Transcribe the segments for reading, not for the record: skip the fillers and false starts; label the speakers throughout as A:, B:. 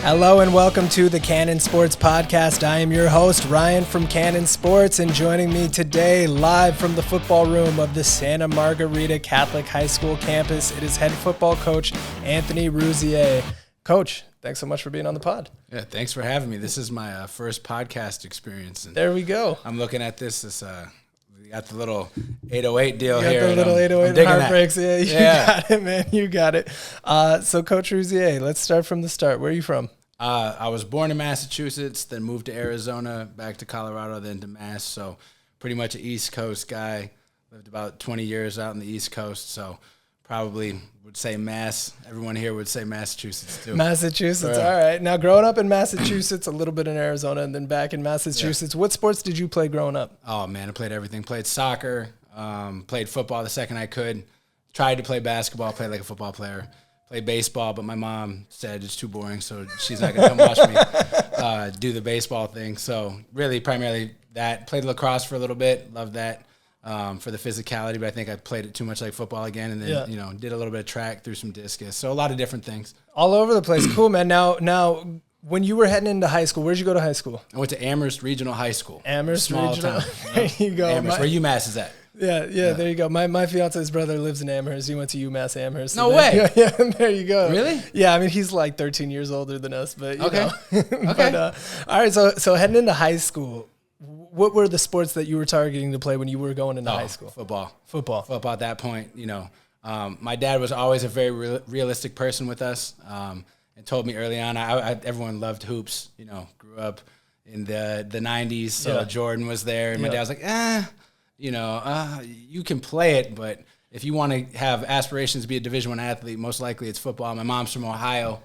A: Hello and welcome to the Cannon Sports Podcast. I am your host, Ryan from Cannon Sports, and joining me today live from the football room of the Santa Margarita Catholic High School campus, it is head football coach Anthony Rouzier. Coach, thanks so much for being on the pod.
B: Yeah, thanks for having me. This is my first podcast experience. And
A: there we go.
B: I'm looking at this. We got the little 808 deal
A: you got
B: here.
A: The little 808 heartbreaks. Yeah, you got it, man. You got it. So, Coach Rouzier, let's start from the start. Where are you from?
B: I was born in Massachusetts, then moved to Arizona, back to Colorado, then to Mass. So, pretty much an East Coast guy. Lived about 20 years out on the East Coast. So, probably would say Mass. Everyone here would say Massachusetts, too.
A: Massachusetts. All right. Now, growing up in Massachusetts, a little bit in Arizona, and then back in Massachusetts, what sports did you play growing up?
B: Oh, man, I played everything. Played soccer, played football the second I could. Tried to play basketball, played like a football player. Played baseball, but my mom said it's too boring, so she's not going to come watch me do the baseball thing. So really, primarily that. Played lacrosse for a little bit. Loved that for the physicality, but I think I played it too much like football again, and then did a little bit of track, threw some discus. So a lot of different things.
A: All over the place. Cool, man. Now, when you were heading into high school, where'd you go to high school?
B: I went to Amherst Regional High School.
A: Amherst
B: Small
A: Regional.
B: town.
A: There you go.
B: Amherst, where UMass is at.
A: Yeah, there you go. My fiance's brother lives in Amherst. He went to UMass Amherst.
B: No way.
A: Yeah, there you go.
B: Really?
A: Yeah, I mean, he's like 13 years older than us, but you know.
B: Okay.
A: But, all right, so heading into high school, what were the sports that you were targeting to play when you were going into high school? Football at that point, my dad was always a very realistic person with us, and told me early on, everyone loved hoops, grew up in the 90s, so Jordan was there, and my dad was like, you can play it, but if you want to have aspirations to be a Division I athlete, most likely it's football. My mom's from Ohio,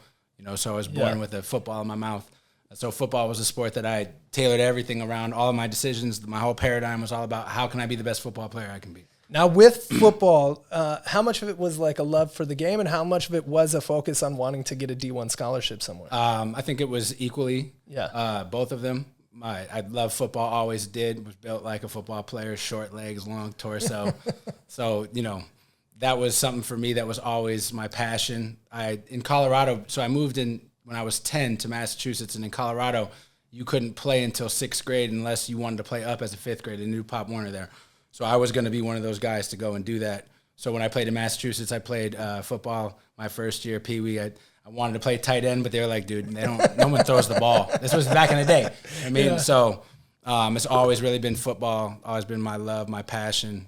A: so I was born with a football in my mouth. So football was a sport that I tailored everything around. All of my decisions, my whole paradigm was all about how can I be the best football player I can be. Now, with football, how much of it was like a love for the game, and how much of it was a focus on wanting to get a D1 scholarship somewhere?
B: I think it was equally, both of them. I love football, always did, was built like a football player, short legs, long torso. So, that was something for me that was always my passion. In Colorado, so I moved in when I was 10 to Massachusetts, and in Colorado, you couldn't play until 6th grade unless you wanted to play up as a 5th grade. They knew Pop Warner there. So I was going to be one of those guys to go and do that. So when I played in Massachusetts, I played football my first year, Pee Wee. I wanted to play tight end, but they were like, dude, no one throws the ball. This was back in the day. So it's always really been football, always been my love, my passion.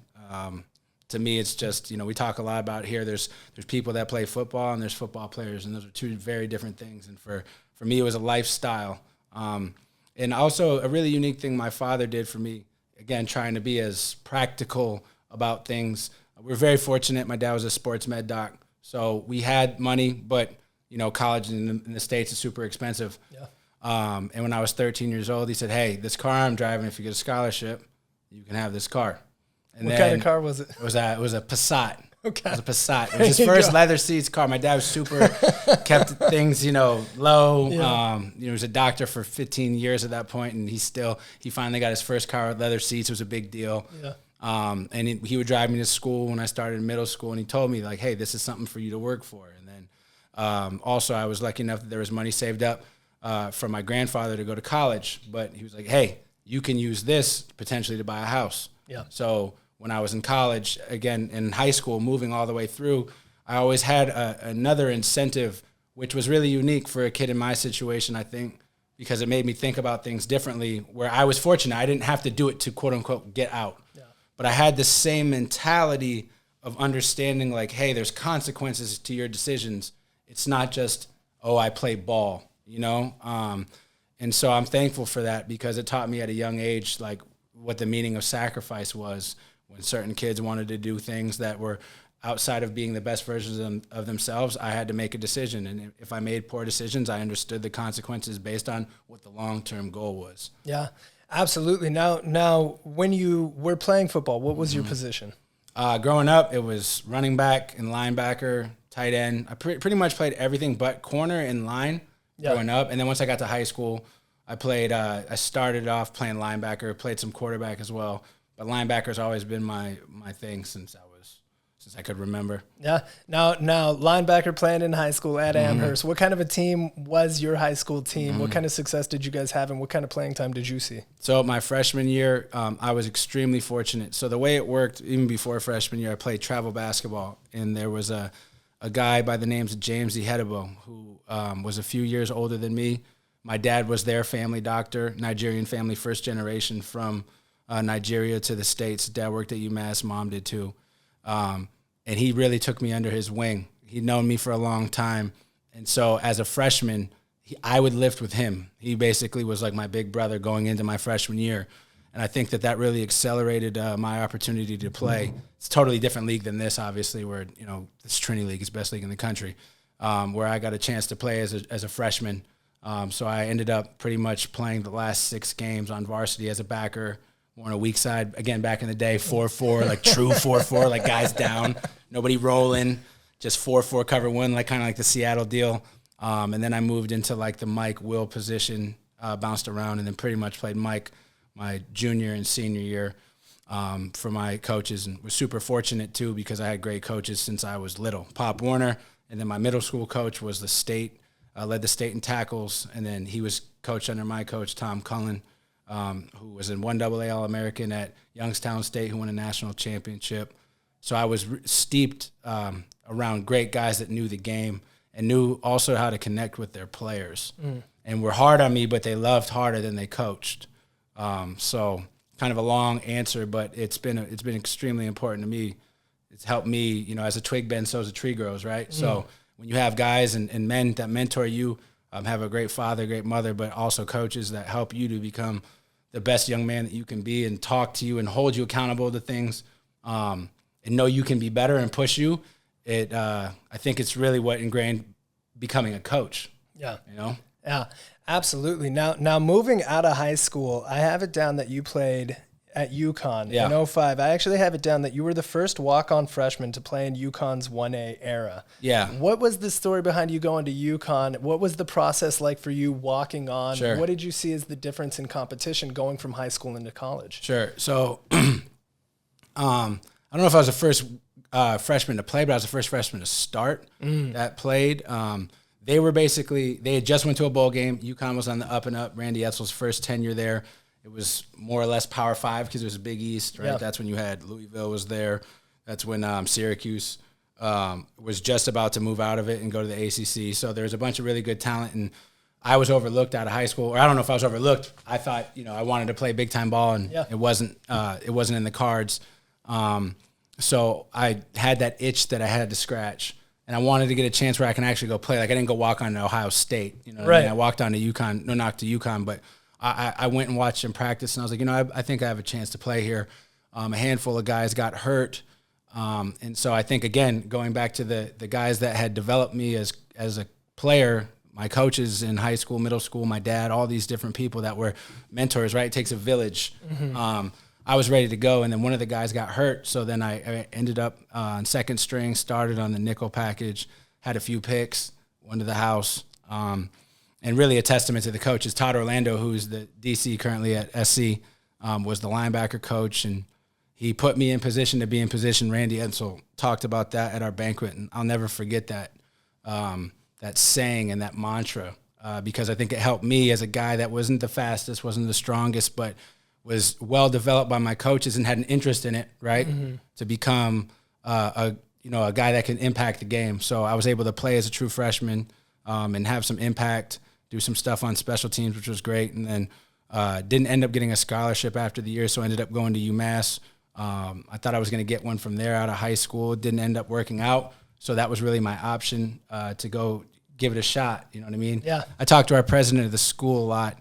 B: To me, it's just, we talk a lot about here. There's people that play football and there's football players, and those are two very different things. And for me, it was a lifestyle. And also a really unique thing my father did for me, again, trying to be as practical about things. We're very fortunate. My dad was a sports med doc, so we had money, but college in the States is super expensive. Yeah. And when I was 13 years old, he said, hey, this car I'm driving, if you get a scholarship, you can have this car. And
A: what kind of car was it?
B: It was a Passat.
A: Okay.
B: It was a Passat. It was his first leather seats car. My dad was super, kept things, low. Yeah. He was a doctor for 15 years at that point, and he finally got his first car with leather seats. It was a big deal. Yeah. And he would drive me to school when I started in middle school, and he told me, like, hey, this is something for you to work for. And then also I was lucky enough that there was money saved up from my grandfather to go to college, but he was like, hey, you can use this potentially to buy a house. Yeah. So when I was in college, again, in high school, moving all the way through, I always had another incentive, which was really unique for a kid in my situation, I think, because it made me think about things differently, where I was fortunate. I didn't have to do it to, quote unquote, get out. Yeah. But I had the same mentality of understanding, like, hey, there's consequences to your decisions. It's not just, oh, I play ball, And so I'm thankful for that, because it taught me at a young age, like, what the meaning of sacrifice was. When certain kids wanted to do things that were outside of being the best versions of themselves, I had to make a decision. And if I made poor decisions, I understood the consequences based on what the long-term goal was.
A: Yeah, absolutely. Now, when you were playing football, what was your position?
B: Growing up, it was running back and linebacker, tight end. I pretty much played everything but corner and line growing up. And then once I got to high school, I started off playing linebacker, played some quarterback as well. But linebacker's always been my thing since I was since I could remember.
A: Yeah. Now linebacker playing in high school at Amherst. What kind of a team was your high school team? What kind of success did you guys have, and what kind of playing time did you see?
B: So my freshman year, I was extremely fortunate. So the way it worked, even before freshman year, I played travel basketball, and there was a guy by the names of James Ihedebo who was a few years older than me. My dad was their family doctor, Nigerian family, first generation from Nigeria to the States. Dad worked at UMass, mom did too. And he really took me under his wing. He'd known me for a long time. And so as a freshman, I would lift with him. He basically was like my big brother going into my freshman year. And I think that really accelerated my opportunity to play. It's a totally different league than this, obviously, where, this Trinity League is the best league in the country, where I got a chance to play as a freshman. So I ended up pretty much playing the last 6 games on varsity as a backer, more on a weak side. Again, back in the day, 4-4, like true 4-4, like guys down, nobody rolling, just 4-4 cover 1, like kind of like the Seattle deal. And then I moved into like the Mike Will position, bounced around, and then pretty much played Mike my junior and senior year for my coaches, and was super fortunate too because I had great coaches since I was little. Pop Warner, and then my middle school coach was the state, led the state in tackles, and then he was coached under my coach, Tom Cullen, who was an 1AA All-American at Youngstown State, who won a national championship. So I was steeped around great guys that knew the game and knew also how to connect with their players, and were hard on me, but they loved harder than they coached. So kind of a long answer, but it's been extremely important to me. It's helped me, as a twig bends, so as a tree grows, right? So when you have guys and men that mentor you, have a great father, great mother, but also coaches that help you to become the best young man that you can be and talk to you and hold you accountable to things, and know you can be better and push you. I think it's really what ingrained becoming a coach.
A: Yeah.
B: Yeah,
A: absolutely. Now moving out of high school, I have it down that you played at UConn in 2005. I actually have it down that you were the first walk-on freshman to play in UConn's 1A era.
B: Yeah.
A: What was the story behind you going to UConn? What was the process like for you walking on?
B: Sure.
A: What did you see as the difference in competition going from high school into college?
B: Sure. So I don't know if I was the first freshman to play, but I was the first freshman to start that played. They had just went to a bowl game. UConn was on the up and up. Randy Etzel's first tenure there. It was more or less Power 5 because it was Big East, right? Yeah. That's when you had Louisville was there. That's when Syracuse was just about to move out of it and go to the ACC. So there was a bunch of really good talent, and I was overlooked out of high school. Or I don't know if I was overlooked. I thought, I wanted to play big time ball, and it wasn't in the cards. So I had that itch that I had to scratch. And I wanted to get a chance where I can actually go play. Like I didn't go walk on to Ohio State. Right. I mean? I walked on to UConn, no knock to UConn, but I went and watched them practice, and I was like, I think I have a chance to play here. A handful of guys got hurt. And so I think, again, going back to the guys that had developed me as a player, my coaches in high school, middle school, my dad, all these different people that were mentors, right? It takes a village. I was ready to go, and then one of the guys got hurt, so then I ended up on second string, started on the nickel package, had a few picks, went to the house, and really a testament to the coaches. Todd Orlando, who's the DC currently at SC, was the linebacker coach, and he put me in position to be in position. Randy Edsel talked about that at our banquet, and I'll never forget that saying and that mantra, because I think it helped me as a guy that wasn't the fastest, wasn't the strongest, but was well developed by my coaches and had an interest in it, right? To become a guy that can impact the game. So I was able to play as a true freshman and have some impact, do some stuff on special teams, which was great. And then didn't end up getting a scholarship after the year, so I ended up going to UMass. I thought I was going to get one from there out of high school. Didn't end up working out. So that was really my option to go give it a shot. You know what I mean?
A: Yeah.
B: I talked to our president of the school a lot.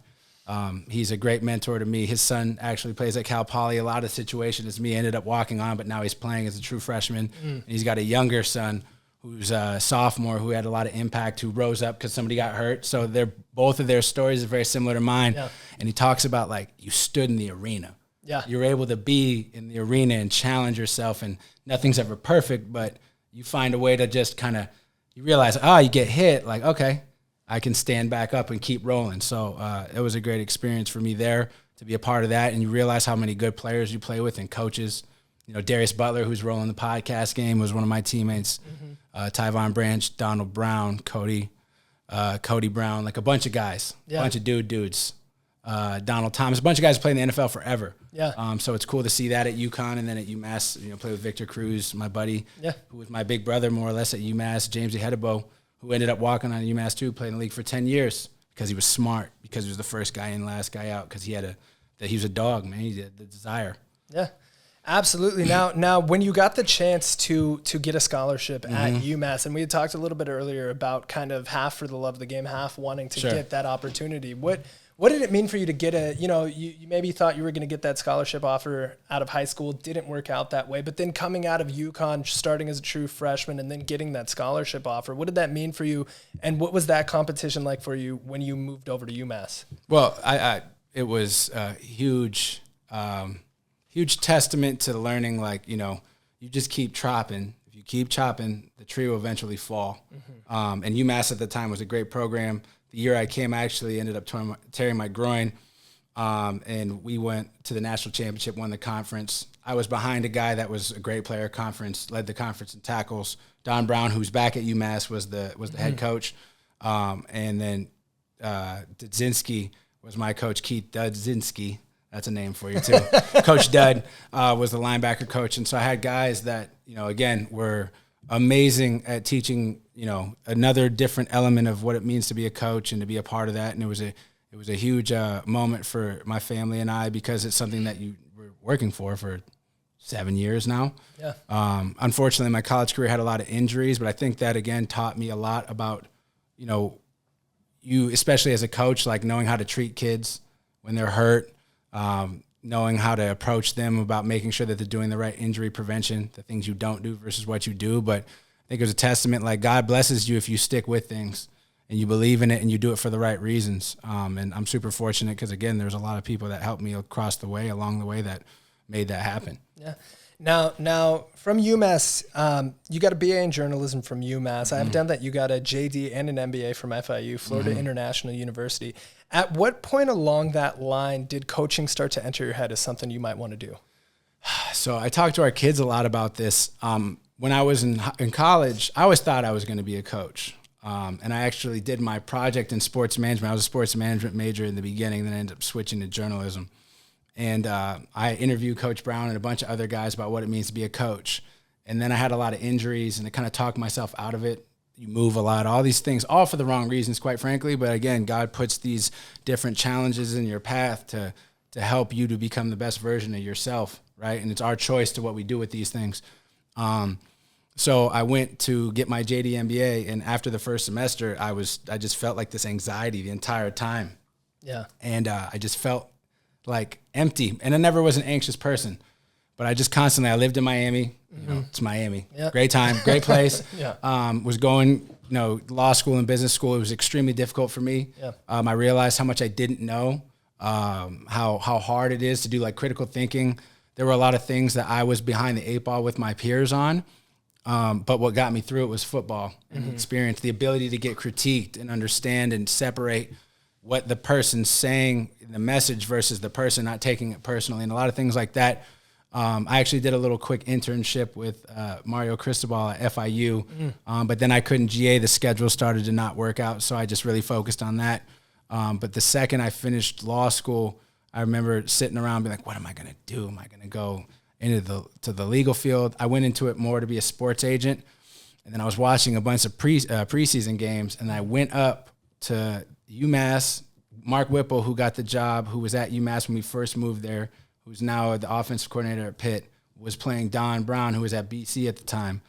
B: He's a great mentor to me. His son actually plays at Cal Poly. A lot of situations as me ended up walking on, but now he's playing as a true freshman. And he's got a younger son who's a sophomore who had a lot of impact, who rose up because somebody got hurt. So both of their stories are very similar to mine. Yeah. And he talks about, like, you stood in the arena.
A: Yeah.
B: You're able to be in the arena and challenge yourself, and nothing's ever perfect, but you find a way to just kind of, you realize, you get hit, like, okay, I can stand back up and keep rolling. So it was a great experience for me there to be a part of that. And you realize how many good players you play with and coaches Darius Butler, who's rolling the podcast game, was one of my teammates. Tyvon Branch, Donald Brown, Cody Brown, like a bunch of guys, a bunch of dudes. Donald Thomas, a bunch of guys playing in the NFL forever.
A: Yeah.
B: So it's cool to see that at UConn, and then at UMass, play with Victor Cruz, my buddy, who was my big brother more or less at UMass, James Hedebo, who ended up walking on UMass too, played in the league for 10 years because he was smart, because he was the first guy in, last guy out, because he was a dog, man. He had the desire.
A: Yeah. Absolutely. Now, when you got the chance to get a scholarship at UMass, and we had talked a little bit earlier about kind of half for the love of the game, half wanting to get that opportunity. What did it mean for you to get you maybe thought you were going to get that scholarship offer out of high school, didn't work out that way, but then coming out of UConn, starting as a true freshman, and then getting that scholarship offer, what did that mean for you? And what was that competition like for you when you moved over to UMass?
B: Well, it was a huge testament to learning, you just keep chopping. If you keep chopping, the tree will eventually fall. And UMass at the time was a great program. The year I came, I actually ended up tearing my groin, and we went to the national championship, won the conference. I was behind a guy that was a great player, led the conference in tackles. Don Brown, who's back at UMass, was the head coach. And then Dudzinski was my coach, Keith Dudzinski. That's a name for you, too. Coach Dud was the linebacker coach. And so I had guys that, again, were amazing at teaching, another different element of what it means to be a coach and to be a part of that. And it was a huge moment for my family and I, because it's something that you were working for 7 years now. Yeah. Unfortunately, my college career had a lot of injuries, but I think that, again, taught me a lot about, you, especially as a coach, like knowing how to treat kids when they're hurt, knowing how to approach them about making sure that they're doing the right injury prevention, the things you don't do versus what you do. But I think it was a testament, like, God blesses you if you stick with things and you believe in it and you do it for the right reasons. And I'm super fortunate because, again, there's a lot of people that helped me along the way that made that happen.
A: Yeah. Now from UMass, you got a B.A. in journalism from UMass. I have done that. You got a J.D. and an M.B.A. from FIU, Florida International University. At what point along that line did coaching start to enter your head as something you might want to do?
B: So I talk to our kids a lot about this. When I was in college, I always thought I was going to be a coach. And I actually did my project in sports management. I was a sports management major in the beginning, then I ended up switching to journalism. And I interviewed Coach Brown and a bunch of other guys about what it means to be a coach. And then I had a lot of injuries, and I kind of talked myself out of it. You move a lot, all these things, all for the wrong reasons, quite frankly. But again, God puts these different challenges in your path to help you to become the best version of yourself, right? And it's our choice to what we do with these things. So I went to get my JD MBA, and after the first semester, I just felt like this anxiety the entire time.
A: Yeah.
B: And I just felt like empty. And I never was an anxious person, but I just constantly, I lived in Miami. It's Miami. Yep. Great time, great place. Was going, law school and business school. It was extremely difficult for me. Yeah. I realized how much I didn't know, how hard it is to do like critical thinking. There were a lot of things that I was behind the eight ball with my peers on. But what got me through it was football and the experience, the ability to get critiqued and understand and separate what the person's saying, the message versus the person not taking it personally, and a lot of things like that. I actually did a little quick internship with Mario Cristobal at FIU, but then I couldn't GA. The schedule started to not work out, so I just really focused on that. But the second I finished law school, I remember sitting around being like, what am I going to do? Am I going to go into the legal field? I went into it more to be a sports agent, and then I was watching a bunch of preseason games, and I went up to UMass. Mark Whipple, who got the job, who was at UMass when we first moved there, who's now the offensive coordinator at Pitt, was playing Don Brown, who was at BC at the time.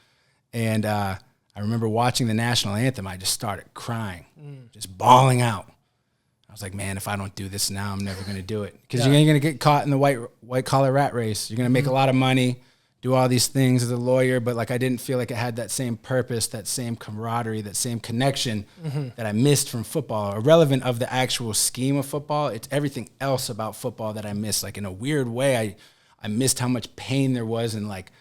B: And I remember watching the national anthem. I just started crying, just bawling out. I was like, man, if I don't do this now, I'm never going to do it. Because you're going to get caught in the white-collar rat race. You're going to make a lot of money, do all these things as a lawyer, but like I didn't feel like it had that same purpose, that same camaraderie, that same connection that I missed from football. Irrelevant of the actual scheme of football, it's everything else about football that I missed. Like in a weird way, I missed how much pain there was in like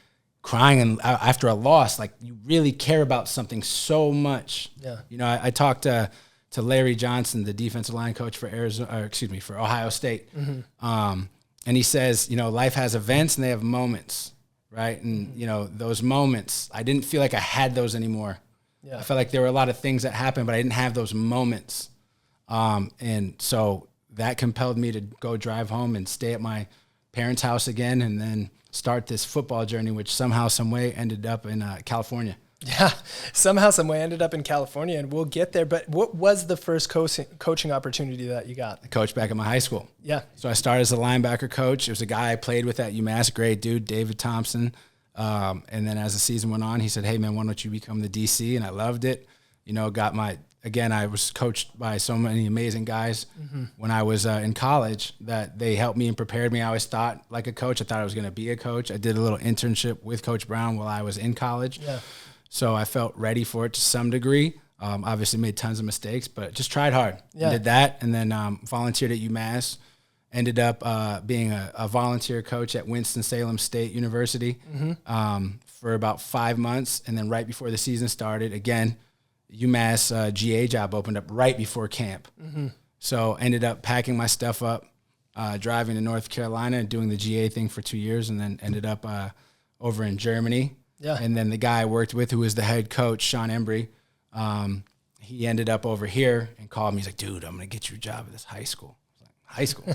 B: crying and after a loss. Like you really care about something so much. Yeah. I talked to Larry Johnson, the defensive line coach for Ohio State. And he says, life has events and they have moments. right? And, you know, those moments, I didn't feel like I had those anymore.
A: Yeah.
B: I felt like there were a lot of things that happened, but I didn't have those moments. And so that compelled me to go drive home and stay at my parents' house again, and then start this football journey, which somehow, some way ended up in California.
A: Yeah, somehow, some way ended up in California, and we'll get there. But what was the first coaching opportunity that you got?
B: The coach back at my high school.
A: Yeah.
B: So I started as a linebacker coach. It was a guy I played with at UMass, great dude, David Thompson. And then as the season went on, he said, hey, man, why don't you become the DC? And I loved it. You know, I was coached by so many amazing guys when I was in college that they helped me and prepared me. I always thought like a coach. I thought I was going to be a coach. I did a little internship with Coach Brown while I was in college.
A: Yeah.
B: So I felt ready for it to some degree. Obviously made tons of mistakes, but just tried hard.
A: Yeah.
B: Did that, and then volunteered at UMass. Ended up being a volunteer coach at Winston-Salem State University for about 5 months. And then right before the season started, again, UMass GA job opened up right before camp. So ended up packing my stuff up, driving to North Carolina and doing the GA thing for 2 years, and then ended up over in Germany.
A: Yeah.
B: And then the guy I worked with, who was the head coach, Sean Embry, he ended up over here and called me. He's like, dude, I'm going to get you a job at this high school. I was like, high school?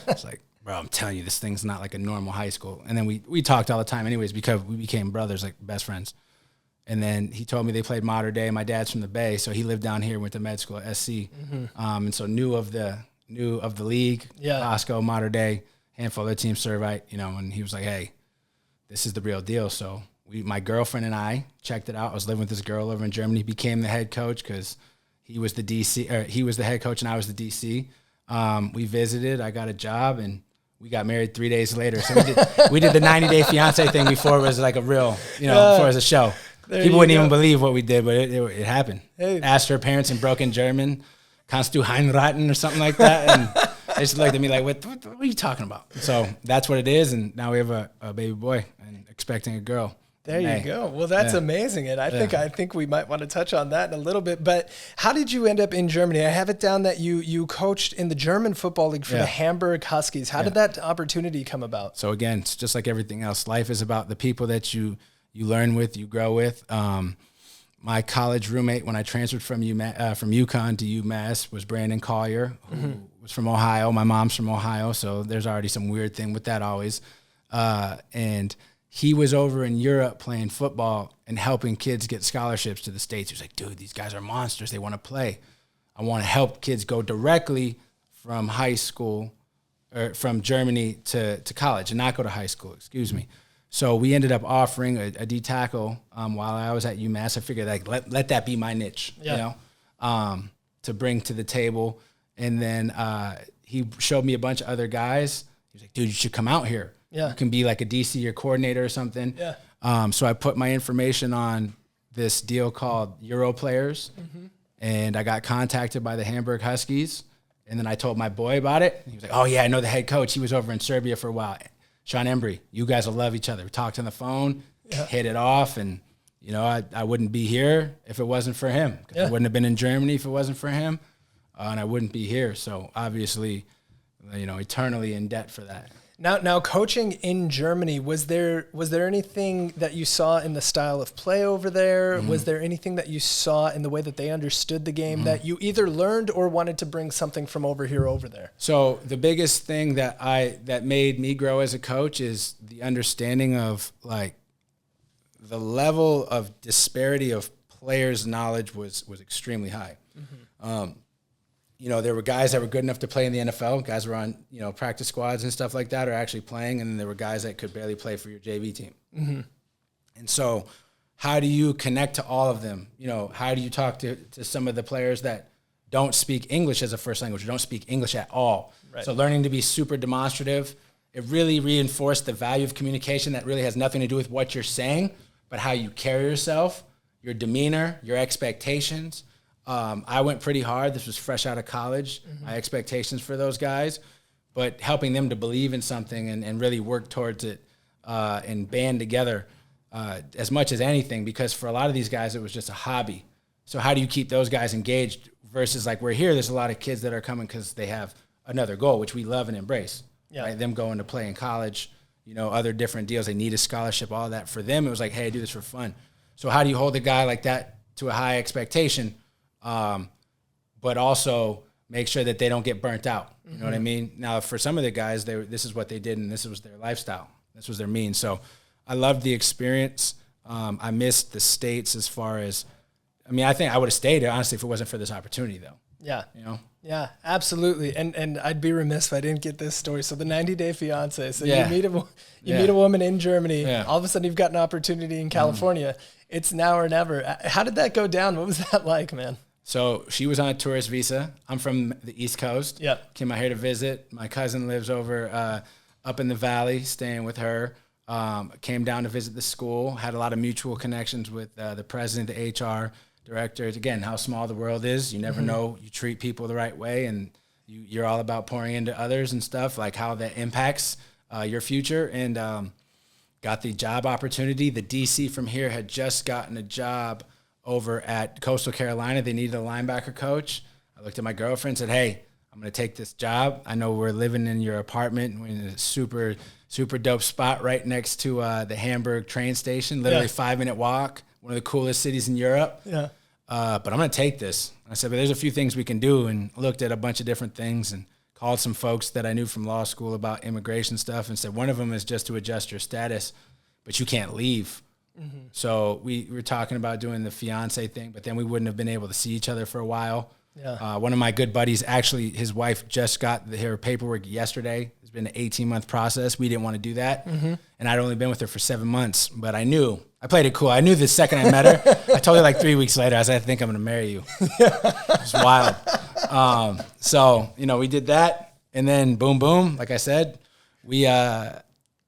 B: It's like, bro, I'm telling you, this thing's not like a normal high school. And then we talked all the time anyways, because we became brothers, like best friends. And then he told me they played Mater Dei. My dad's from the Bay, so he lived down here, went to med school at SC. And so knew of the league, Bosco, Mater Dei, handful of their teams, Servite, you know, and he was like, hey, this is the real deal. So my girlfriend and I checked it out. I was living with this girl over in Germany, became the head coach because he was the DC, or he was the head coach and I was the DC. We visited, I got a job, and we got married 3 days later. So we did the 90-day fiance thing before it was like a real, you know, before it was a show. People wouldn't even believe what we did, but it happened.
A: Hey.
B: Asked her parents in broken German, kannst du heiraten or something like that, and they just looked at me like, what are you talking about? So that's what it is, and now we have a baby boy and expecting a girl.
A: There you go. Well, that's amazing. And I think we might want to touch on that in a little bit. But how did you end up in Germany? I have it down that you coached in the German football league for the Hamburg Huskies. How did that opportunity come about?
B: So again, it's just like everything else. Life is about the people that you learn with, you grow with. My college roommate when I transferred from UConn to UMass was Brandon Collier, who was from Ohio. My mom's from Ohio, so there's already some weird thing with that always. And he was over in Europe playing football and helping kids get scholarships to the States. He was like, dude, these guys are monsters. They want to play. I want to help kids go directly from high school or from Germany to college and not go to high school, excuse me. So we ended up offering a D tackle while I was at UMass. I figured like let that be my niche, you know, to bring to the table. And then he showed me a bunch of other guys. He was like, dude, you should come out here. Yeah. You can be like a DC or coordinator or something. Yeah. So I put my information on this deal called Euro Players, and I got contacted by the Hamburg Huskies. And then I told my boy about it. He was like, oh, yeah, I know the head coach. He was over in Serbia for a while. Sean Embry, you guys will love each other. We talked on the phone, hit it off, and, you know, I wouldn't be here if it wasn't for him. I wouldn't have been in Germany if it wasn't for him, and I wouldn't be here. So, obviously, you know, eternally in debt for that.
A: Now, coaching in Germany, was there anything that you saw in the style of play over there? Was there anything that you saw in the way that they understood the game that you either learned or wanted to bring something from over here over there?
B: So the biggest thing that made me grow as a coach is the understanding of like the level of disparity of players' knowledge was extremely high. You know, there were guys that were good enough to play in the NFL. Guys were on, you know, practice squads and stuff like that are actually playing. And then there were guys that could barely play for your JV team. And so how do you connect to all of them? You know, how do you talk to some of the players that don't speak English as a first language or don't speak English at all? Right. So learning to be super demonstrative, it really reinforced the value of communication that really has nothing to do with what you're saying, but how you carry yourself, your demeanor, your expectations. I went pretty hard. This was fresh out of college. My expectations for those guys, but helping them to believe in something and really work towards it and band together as much as anything, because for a lot of these guys, it was just a hobby. So how do you keep those guys engaged versus like we're here, there's a lot of kids that are coming because they have another goal, which we love and embrace. Right? Them going to play in college, other different deals. They need a scholarship, all that. For them, it was like, hey, I do this for fun. So how do you hold a guy like that to a high expectation, but also make sure that they don't get burnt out? You know what I mean? Now, for some of the guys, this is what they did, and this was their lifestyle. This was their means. So I loved the experience. I missed the States as far as, I think I would have stayed, honestly, if it wasn't for this opportunity, though.
A: Yeah. Yeah, absolutely. And I'd be remiss if I didn't get this story. So the 90-day fiance. So you meet a woman in Germany. Yeah. All of a sudden you've got an opportunity in California. It's now or never. How did that go down? What was that like, man?
B: So she was on a tourist visa. I'm from the East Coast. Yeah. Came out here to visit. My cousin lives over up in the valley, staying with her. Came down to visit the school. Had a lot of mutual connections with the president, the HR directors. Again, how small the world is. You never know. You treat people the right way, and you're all about pouring into others and stuff, like how that impacts your future. And got the job opportunity. The DC from here had just gotten a job over at Coastal Carolina. They needed a linebacker coach. I looked at my girlfriend and said, hey, I'm going to take this job. I know we're living in your apartment. We're in a super, super dope spot right next to the Hamburg train station, literally 5-minute walk, one of the coolest cities in Europe. Yeah. But I'm going to take this. I said, but there's a few things we can do, and looked at a bunch of different things and called some folks that I knew from law school about immigration stuff and said, one of them is just to adjust your status, but you can't leave. So we were talking about doing the fiance thing, but then we wouldn't have been able to see each other for a while. Yeah. One of my good buddies, actually, his wife just got her paperwork yesterday. It's been an 18-month process. We didn't want to do that. And I'd only been with her for 7 months, but I knew. I played it cool. I knew the second I met her. I told her like 3 weeks later, I said, I think I'm going to marry you. It's wild. So, we did that. And then boom, boom, like I said, we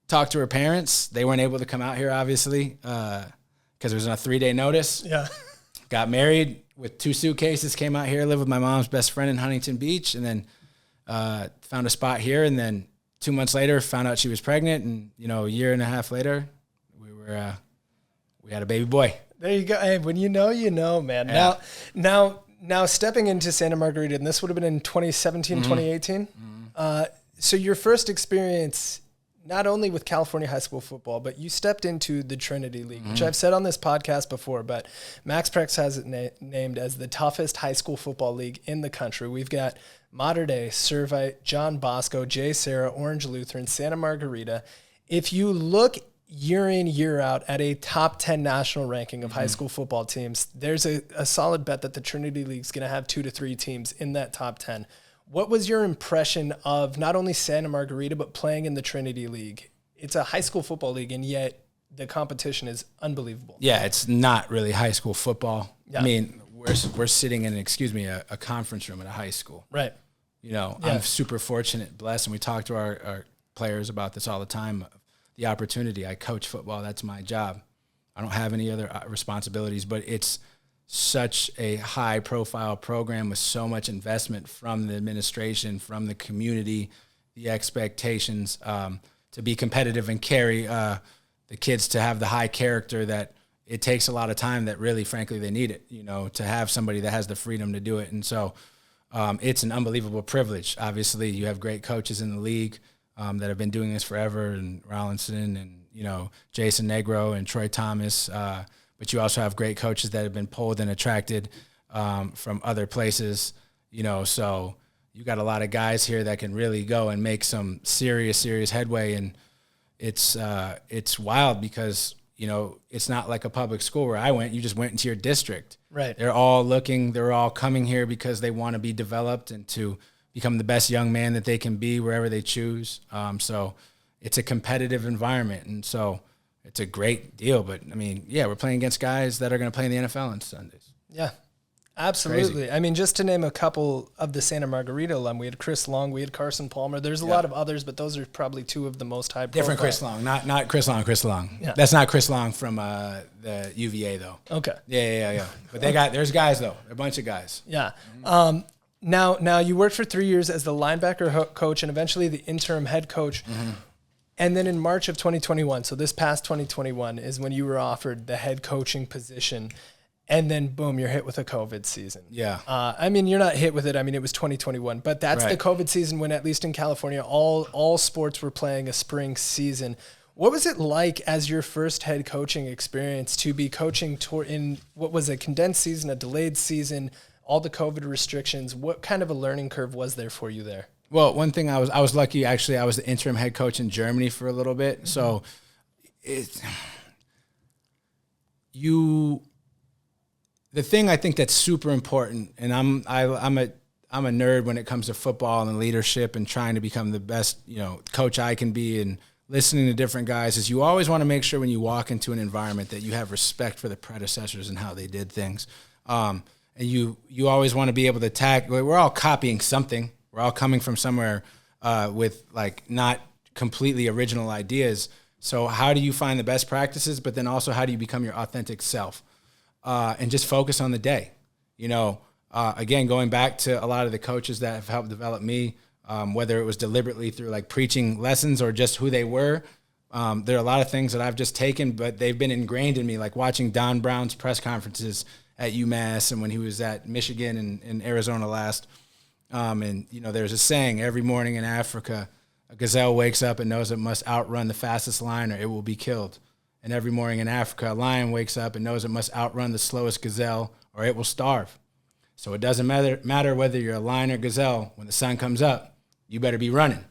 B: talked to her parents. They weren't able to come out here, obviously, because it was on a 3-day notice. Yeah. Got married with 2 suitcases, came out here, lived with my mom's best friend in Huntington Beach, and then found a spot here. And then 2 months later, found out she was pregnant. And, a year and a half later, we had a baby boy. There you go. Hey, when you know, man. Yeah. Now stepping into Santa Margarita, and this would have been in 2017, 2018. So your first experience, not only with California high school football, but you stepped into the Trinity League, which I've said on this podcast before, but Max Prex has it named as the toughest high school football league in the country. We've got Mater Dei, Servite, John Bosco, J. Sarah, Orange Lutheran, Santa Margarita. If you look year in, year out at a top 10 national ranking of high school football teams, there's a solid bet that the Trinity League is going to have 2 to 3 teams in that top 10. What was your impression of not only Santa Margarita, but playing in the Trinity League? It's a high school football league, and yet the competition is unbelievable. Yeah, it's not really high school football. Yeah. I mean, we're sitting in, a conference room at a high school. Right. I'm super fortunate, blessed, and we talk to our players about this all the time. The opportunity. I coach football. That's my job. I don't have any other responsibilities, but it's such a high-profile program with so much investment from the administration, from the community, the expectations to be competitive and carry the kids to have the high character that it takes a lot of time that really, frankly, they need it, to have somebody that has the freedom to do it. And so it's an unbelievable privilege. Obviously, you have great coaches in the league that have been doing this forever, and Rollinson and, Jason Negro and Troy Thomas, but you also have great coaches that have been pulled and attracted from other places, so you got a lot of guys here that can really go and make some serious headway. And it's wild because, it's not like a public school where I went. You just went into your district. Right. They're all coming here because they want to be developed and to become the best young man that they can be wherever they choose. So it's a competitive environment. And so it's a great deal. But, we're playing against guys that are going to play in the NFL on Sundays. Yeah, absolutely. Crazy. Just to name a couple of the Santa Margarita alum, we had Chris Long, we had Carson Palmer. There's a lot of others, but those are probably 2 of the most high profile. Different Chris Long, not Chris Long. Chris Long. Yeah. That's not Chris Long from the UVA, though. Okay. Yeah. But there's guys, though. A bunch of guys. Yeah. Now you worked for 3 years as the linebacker coach and eventually the interim head coach. And then in March of 2021, so this past 2021 is when you were offered the head coaching position.
A: And then boom, you're hit with a COVID season.
B: Yeah.
A: I mean, you're not hit with it. I mean, it was 2021, but that's the COVID season when, at least in California, all sports were playing a spring season. What was it like as your first head coaching experience to be coaching in what was a condensed season, a delayed season, all the COVID restrictions? What kind of a learning curve was there for you there?
B: Well, one thing I was lucky, actually. I was the interim head coach in Germany for a little bit. So the thing I think that's super important, and I'm a nerd when it comes to football and leadership and trying to become the best, coach I can be, and listening to different guys, is you always want to make sure when you walk into an environment that you have respect for the predecessors and how they did things. And you always want to be able to we're all copying something. We're all coming from somewhere with not completely original ideas. So how do you find the best practices, but then also how do you become your authentic self? And just focus on the day. Again, going back to a lot of the coaches that have helped develop me, whether it was deliberately through preaching lessons or just who they were, there are a lot of things that I've just taken, but they've been ingrained in me, like watching Don Brown's press conferences at UMass and when he was at Michigan and Arizona last. There's a saying, every morning in Africa, a gazelle wakes up and knows it must outrun the fastest lion or it will be killed. And every morning in Africa, a lion wakes up and knows it must outrun the slowest gazelle or it will starve. So it doesn't matter whether you're a lion or gazelle. When the sun comes up, you better be running.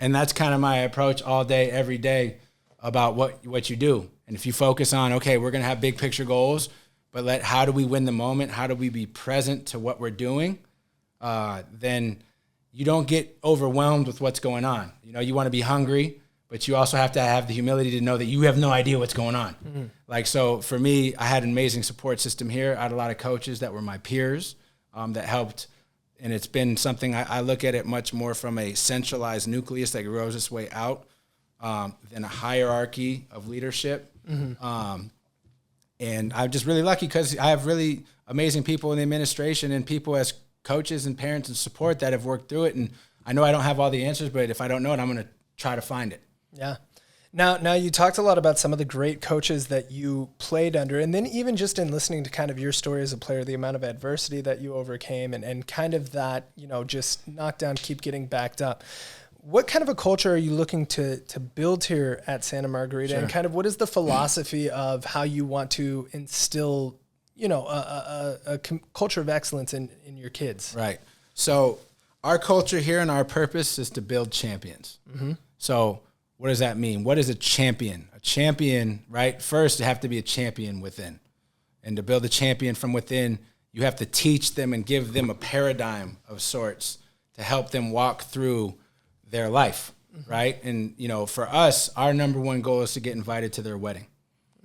B: And that's kind of my approach all day, every day about what you do. And if you focus on, okay, we're going to have big picture goals, but how do we win the moment? How do we be present to what we're doing? Then you don't get overwhelmed with what's going on. You want to be hungry, but you also have to have the humility to know that you have no idea what's going on. Mm-hmm. So for me, I had an amazing support system here. I had a lot of coaches that were my peers that helped. And it's been something I look at it much more from a centralized nucleus that grows its way out than a hierarchy of leadership. Mm-hmm. And I'm just really lucky because I have really amazing people in the administration and people as coaches and parents and support that have worked through it. And I know I don't have all the answers, but if I don't know it, I'm going to try to find it.
A: Yeah. Now you talked a lot about some of the great coaches that you played under, and then even just in listening to kind of your story as a player, the amount of adversity that you overcame and kind of that, just knock down, keep getting backed up. What kind of a culture are you looking to build here at Santa Margarita? Sure. And kind of what is the philosophy of how you want to instill, a culture of excellence in your kids?
B: Right. So our culture here and our purpose is to build champions. Mm-hmm. So what does that mean? What is a champion? A champion, right? First, you have to be a champion within. And to build a champion from within, you have to teach them and give them a paradigm of sorts to help them walk through their life, mm-hmm. right? And, for us, our number one goal is to get invited to their wedding.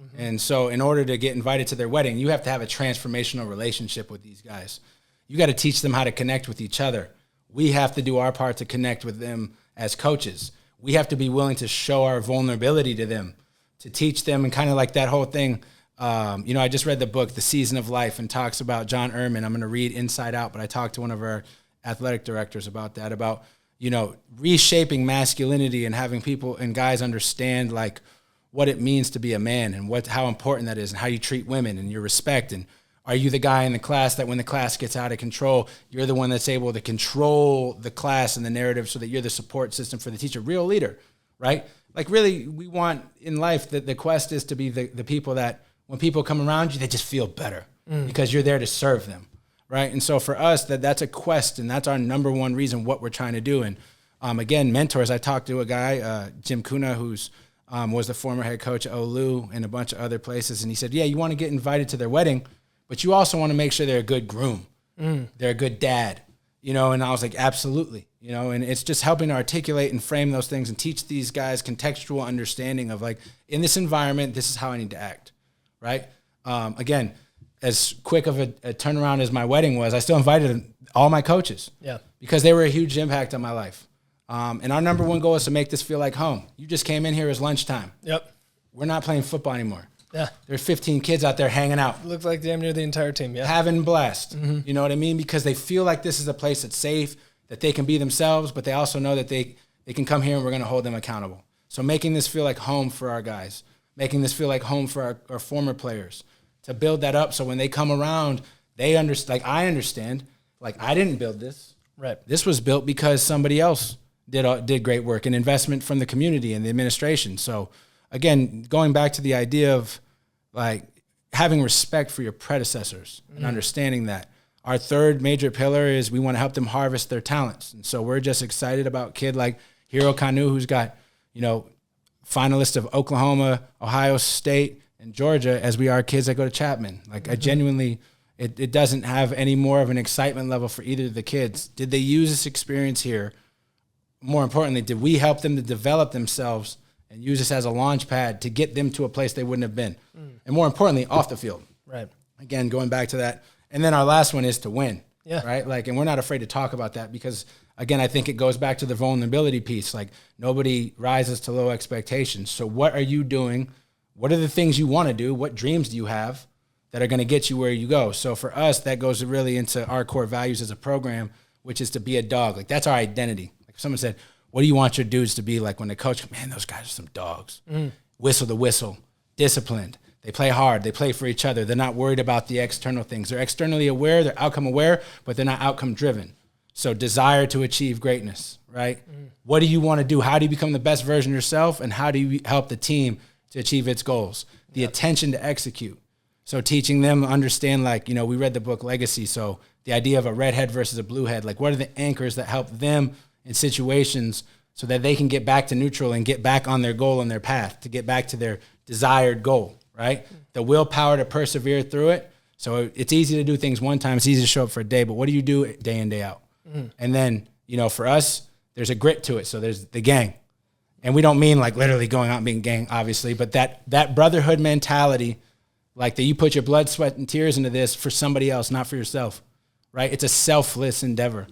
B: Mm-hmm. And so in order to get invited to their wedding, you have to have a transformational relationship with these guys. You got to teach them how to connect with each other. We have to do our part to connect with them as coaches. We have to be willing to show our vulnerability to them, to teach them, and kind of like that whole thing. I just read the book, The Season of Life, and talks about John Ehrman. I'm going to read Inside Out, but I talked to one of our athletic directors about that, about, reshaping masculinity and having people and guys understand what it means to be a man and how important that is and how you treat women and your respect. And are you the guy in the class that when the class gets out of control, you're the one that's able to control the class and the narrative so that you're the support system for the teacher, real leader, right? Really, we want in life that the quest is to be the people that when people come around you, they just feel better because you're there to serve them, right? And so for us, that's a quest, and that's our number one reason what we're trying to do. And again, mentors, I talked to a guy, Jim Kuna, who's was the former head coach at Olu and a bunch of other places, and he said, yeah, you want to get invited to their wedding, but you also want to make sure they're a good groom. They're a good dad, and I was like, absolutely, and it's just helping to articulate and frame those things and teach these guys contextual understanding of in this environment, this is how I need to act, right? Again, as quick of a turnaround as my wedding was, I still invited all my coaches because they were a huge impact on my life. And our number one goal is to make this feel like home. You just came in here, as lunchtime.
A: Yep.
B: We're not playing football anymore.
A: Yeah.
B: There's 15 kids out there hanging out.
A: Looks like damn near the entire team, yeah.
B: Having blessed. Mm-hmm. You know what I mean? Because they feel like this is a place that's safe, that they can be themselves, but they also know that they can come here and we're going to hold them accountable. So making this feel like home for our guys, making this feel like home for our former players, to build that up. So when they come around, they understand, like I understand, like I didn't build this.
A: Right.
B: This was built because somebody else did great work, and investment from the community and the administration. So again, going back to the idea of like having respect for your predecessors and understanding that. Our third major pillar is we want to help them harvest their talents. And so we're just excited about a kid like Hero Kanu, who's got, finalists of Oklahoma, Ohio State, and Georgia, as we are kids that go to Chapman. Like I genuinely, it doesn't have any more of an excitement level for either of the kids. Did they use this experience here? More importantly, did we help them to develop themselves and use this as a launch pad to get them to a place they wouldn't have been? And more importantly, off the field.
A: Right.
B: Again, going back to that. And then our last one is to win.
A: Yeah.
B: Right. Like, and we're not afraid to talk about that because, again, I think it goes back to the vulnerability piece. Like nobody rises to low expectations. So what are you doing? What are the things you want to do? What dreams do you have that are going to get you where you go? So for us, that goes really into our core values as a program, which is to be a dog. Like that's our identity. Like if someone said, what do you want your dudes to be like when the coach, man, those guys are some dogs. Whistle the whistle, disciplined. They play hard. They play for each other. They're not worried about the external things. They're externally aware. They're outcome aware, but they're not outcome driven. So desire to achieve greatness, right? What do you want to do? How do you become the best version of yourself? And how do you help the team to achieve its goals? The attention to execute. So teaching them understand, like, we read the book Legacy. So the idea of a redhead versus a bluehead, like what are the anchors that help them in situations so that they can get back to neutral and get back on their goal and their path to get back to their desired goal. Right? The willpower to persevere through it. So it's easy to do things one time. It's easy to show up for a day, but what do you do day in, day out? And then, for us, there's a grit to it. So there's the gang. And we don't mean like literally going out and being gang, obviously, but that brotherhood mentality, like that you put your blood, sweat, and tears into this for somebody else, not for yourself, right? It's a selfless endeavor.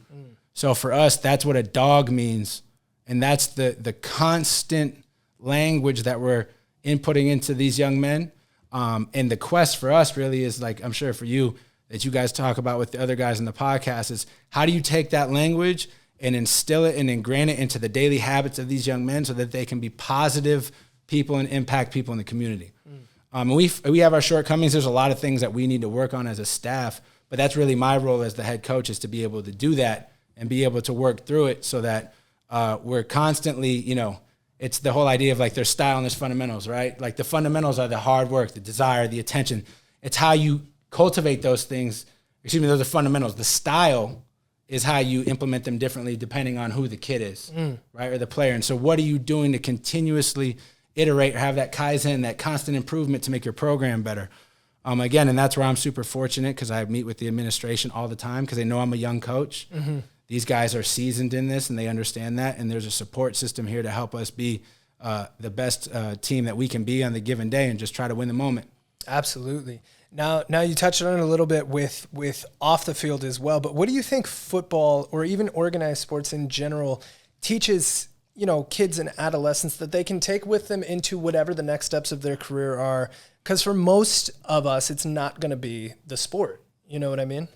B: So for us, that's what a dog means. And that's the constant language that we're inputting into these young men. And the quest for us really is like, I'm sure for you, that you guys talk about with the other guys in the podcast is how do you take that language and instill it and ingrain it into the daily habits of these young men so that they can be positive people and impact people in the community. And we have our shortcomings. There's a lot of things that we need to work on as a staff, but that's really my role as the head coach is to be able to do that and be able to work through it so that we're constantly, it's the whole idea of like there's style and there's fundamentals, right? Like the fundamentals are the hard work, the desire, the attention. It's how you cultivate those things. Those are fundamentals. The style is how you implement them differently depending on who the kid is, right? Or the player. And so what are you doing to continuously iterate or have that Kaizen, that constant improvement to make your program better? Again, and that's where I'm super fortunate because I meet with the administration all the time because they know I'm a young coach. These guys are seasoned in this and they understand that. And there's a support system here to help us be the best team that we can be on the given day and just try to win the moment.
A: Absolutely. Now you touched on it a little bit with off the field as well, but what do you think football or even organized sports in general teaches, kids and adolescents that they can take with them into whatever the next steps of their career are? Because for most of us, it's not going to be the sport. You know what I mean?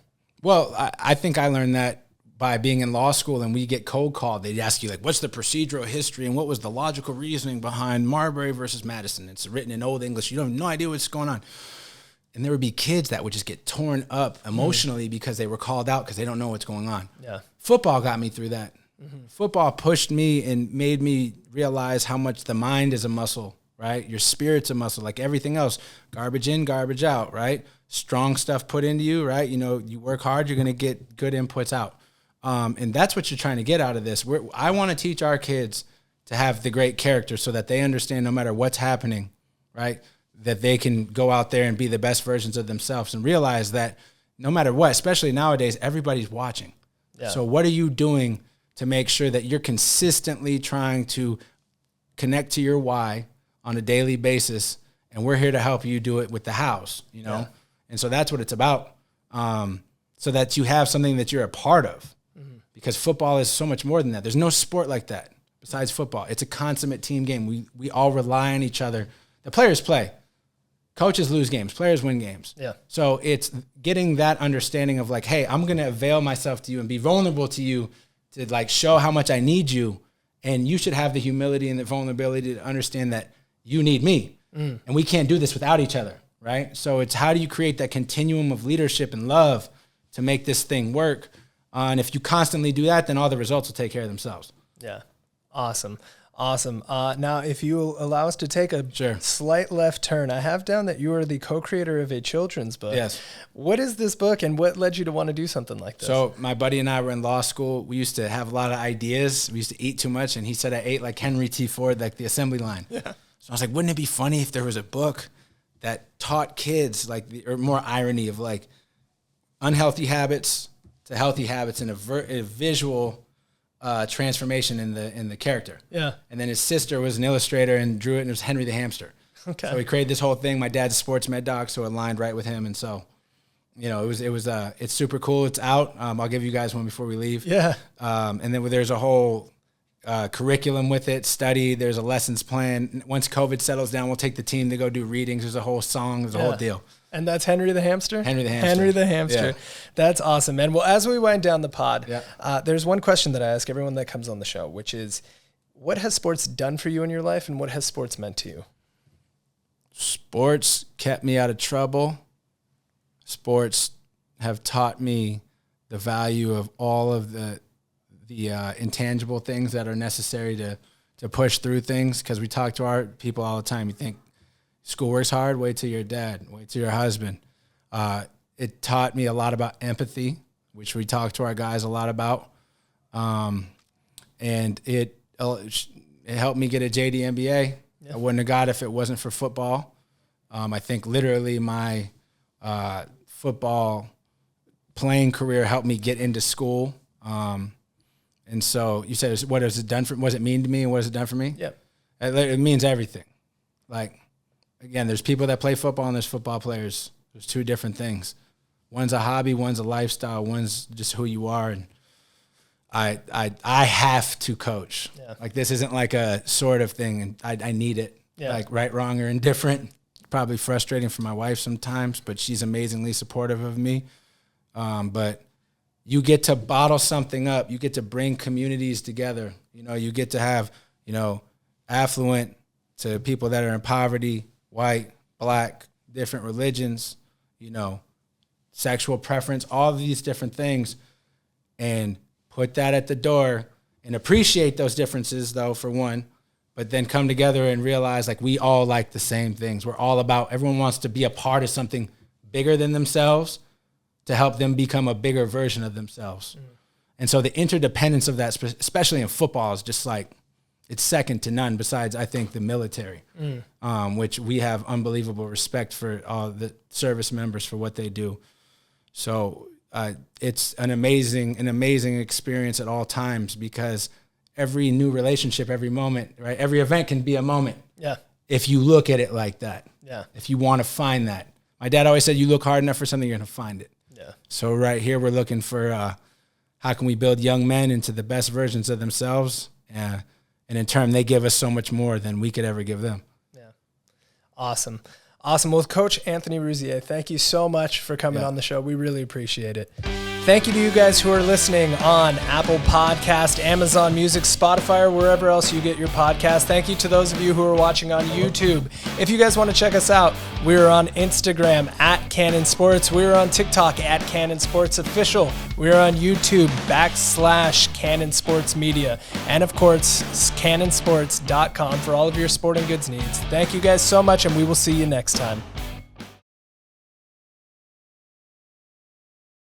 B: Well, I think I learned that by being in law school and we get cold called. They'd ask you like, what's the procedural history and what was the logical reasoning behind Marbury versus Madison? It's written in Old English. You don't have no idea what's going on. And there would be kids that would just get torn up emotionally because they were called out because they don't know what's going on.
A: Yeah.
B: Football got me through that. Football pushed me and made me realize how much the mind is a muscle, right? Your spirit's a muscle, like everything else. Garbage in, garbage out, right? Strong stuff put into you, right? You work hard, you're going to get good inputs out. And that's what you're trying to get out of this. I want to teach our kids to have the great character so that they understand no matter what's happening, right? That they can go out there and be the best versions of themselves and realize that no matter what, especially nowadays, everybody's watching. Yeah. So what are you doing to make sure that you're consistently trying to connect to your why on a daily basis? And we're here to help you do it with the hows, Yeah. And so that's what it's about. So that you have something that you're a part of. Because football is so much more than that. There's no sport like that besides football. It's a consummate team game. We all rely on each other. The players play. Coaches lose games. Players win games. Yeah. So it's getting that understanding of like, hey, I'm going to avail myself to you and be vulnerable to you to like show how much I need you. And you should have the humility and the vulnerability to understand that you need me. And we can't do this without each other. right? So it's how do you create that continuum of leadership and love to make this thing work? And if you constantly do that, then all the results will take care of themselves.
A: Yeah. Awesome. Now, if you allow us to take a slight left turn, I have down that you are the co-creator of a children's book.
B: Yes.
A: What is this book, and what led you to want to do something like this?
B: So my buddy and I were in law school. We used to have a lot of ideas. We used to eat too much, and he said I ate like Henry T. Ford, like the assembly line. Yeah. So I was like, wouldn't it be funny if there was a book that taught kids, like, or more irony of like unhealthy habits to healthy habits and a visual transformation in the character. Yeah. And then his sister was an illustrator and drew it, and it was Henry the hamster. Okay. So we created this whole thing. My dad's a sports med doc, so it aligned right with him. And so, you know, it's super cool. It's out. I'll give you guys one before we leave. Yeah. And then there's a whole curriculum with it, study. There's a lessons plan. Once COVID settles down, we'll take the team to go do readings. There's a whole song. There's a whole deal.
A: And that's Henry the hamster?
B: Henry the hamster.
A: Henry the hamster. Yeah. That's awesome, man. Well, as we wind down the pod, there's one question that I ask everyone that comes on the show, which is, what has sports done for you in your life, and what has sports meant to you?
B: Sports kept me out of trouble. Sports have taught me the value of all of the intangible things that are necessary to push through things, because we talk to our people all the time. You think, schoolwork's hard, wait till your dad, wait till your husband. It taught me a lot about empathy, which we talk to our guys a lot about. And it helped me get a JD M.B.A. I wouldn't have got it if it wasn't for football. I think literally my football playing career helped me get into school. And so you said, what has it done for, what does it mean to me, and what has it done for me? Yeah. It means everything. Like, again, there's people that play football and there's football players. There's two different things. One's a hobby, one's a lifestyle, one's just who you are. And I have to coach. Yeah. Like, this isn't like a sort of thing, and I need it. Yeah. Like, right, wrong, or indifferent. Probably frustrating for my wife sometimes, but she's amazingly supportive of me. But you get to bottle something up. You get to bring communities together. You know, you get to have, you know, affluent to people that are in poverty, white, black, different religions, you know, sexual preference, all of these different things, and put that at the door and appreciate those differences, though, for one, but then come together and realize, like, we all like the same things. We're all about, everyone wants to be a part of something bigger than themselves to help them become a bigger version of themselves. Mm. And so the interdependence of that, especially in football, is just like, it's second to none, besides, I think, the military, which we have unbelievable respect for all the service members for what they do. So it's an amazing experience at all times, because every new relationship, every moment, right? Every event can be a moment. Yeah. If you look at it like that. Yeah. If you want to find that. My dad always said, you look hard enough for something, you're going to find it. Yeah. So right here, we're looking for how can we build young men into the best versions of themselves? And in turn, they give us so much more than we could ever give them. Yeah. Awesome. Well, Coach Anthony Rouzier, thank you so much for coming on the show. We really appreciate it. Thank you to you guys who are listening on Apple Podcast, Amazon Music, Spotify, or wherever else you get your podcast. Thank you to those of you who are watching on YouTube. If you guys want to check us out, we're on Instagram at Cannon Sports. We're on TikTok at Cannon Sports Official. We're on YouTube /Cannon Sports Media. And of course, cannonsports.com for all of your sporting goods needs. Thank you guys so much, and we will see you next time.